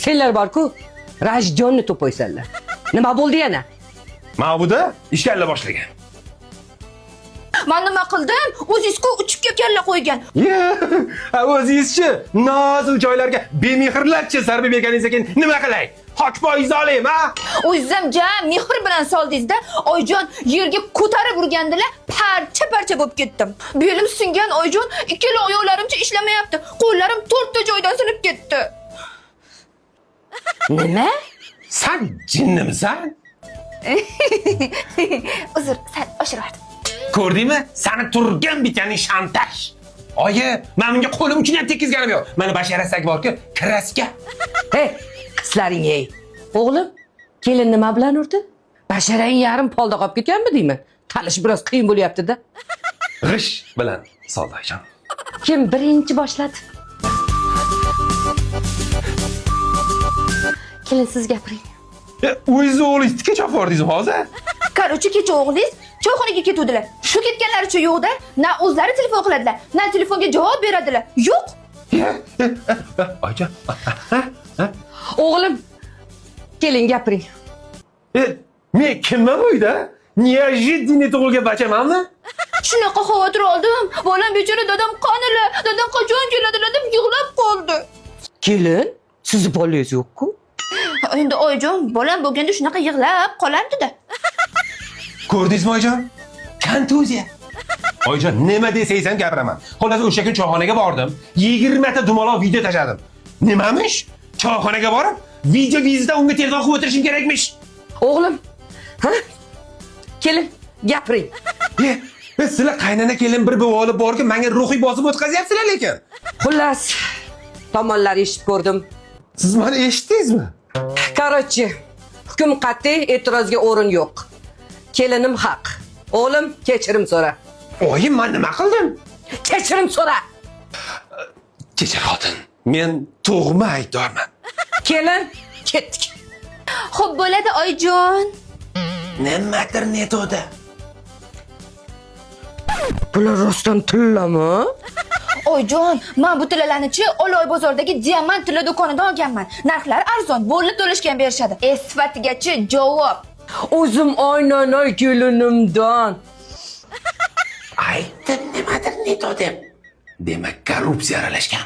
Senlar bor-ku, Rajdonni to'poysanlar. Nima bo'ldi yana? Ma'buda ishkalla boshlagan. Men nima qildim? O'zingizku uchibga kalla qo'ygan. O'zingizchi nozik joylarga bemehrlarcha zarba berganingiz ekan nima qilay? Hochpoy zolim, ha? O'zim jam mehr bilan soldingiz-da, Oyjon yerga ko'tarib urgandilar, parcha-parcha bo'lib ketdim. Belim singan Oyjon, ikkala oyoqlarimcha ishlamayapti. Qo'llarim to'rtta joydan sinib ketdi. Nima? Sen jinnimisan? Uzr, sal oshirardim. Ko'rdingmi? Seni turgan bitganing shantaj. Oyi, men bunga qo'lim uchun ham tekizganim yo'q. Mana basharasaki bor-ku, kraska. Hey, qizlaring ey. O'g'lim, kelin nima bilan urdi? Basharang yarim polda qolib ketganmi deyman? Talish biroz qiyin bo'lyapti-da. G'ish bilan soldajon. Kim birinchi boshladi? Kelin siz gapiring. O'zingiz o'g'lingizga chopib yubordingiz hozir? Qarochi kecha o'g'lingiz choyxonaga ketuvdilar. Shu ketganlaricha yo'qda, na o'zlari telefon qiladilar, na telefonga javob beradilar. Yo'q. Oyijon. O'g'lim, kelin gapiring. Men kimman uyda? Неожиданно tug'ilgan bachamanmi? Shunaqa xavotir oldim. Bolam bechora dadam qanila, dadam qachon keladilar deb yig'lab qoldi. Kelin, sizni bolangiz yo'q-ku? Endi Oyjon, bolam bo'lganda shunaqa yig'lab qolardi-da. Ko'rdingizmi oyijon? Kontuziya. Oyijon, nima desangiz ham gapiraman. Xullas o'sha kun choyxonaga bordim. 20 ta dumaloq video tashladim. Nimamish? Choyxonaga borib, video vizda unga telefon qilib o'tirishim kerakmish. O'g'lim, ha? Kelin, gapiring. Sizlar qaynana kelin bir bo'lib borki, menga ruhiy bosib o'tkazyapsizlar lekin. Xullas, tomonlar eshitib ko'rdim. Siz meni eshitdingizmi? Qarochi, hukm qat'iy, e'tirozga o'rin yo'q. Kelinim haq. O'g'lim, kechirim so'ra. Oyim, men nima qildim? Kechirim so'ra. Kechir xotin. Men tug'ma aybdorman. Kelin, ketdik. Xo'p bo'ladi Oyjon. Nimadir netodi. Bular rostdan tillami? Oyjon, men bu tillalarni-chi Oloy bozordagi diamant tilla do'konidan olganman. Narxlari arzon, bo'lib to'lashgan berishadi. Sifatigachi javob. O'zim aynan kelinimdan. Aytdim nimadir netodi. Demak, korrupsiya aralashgan.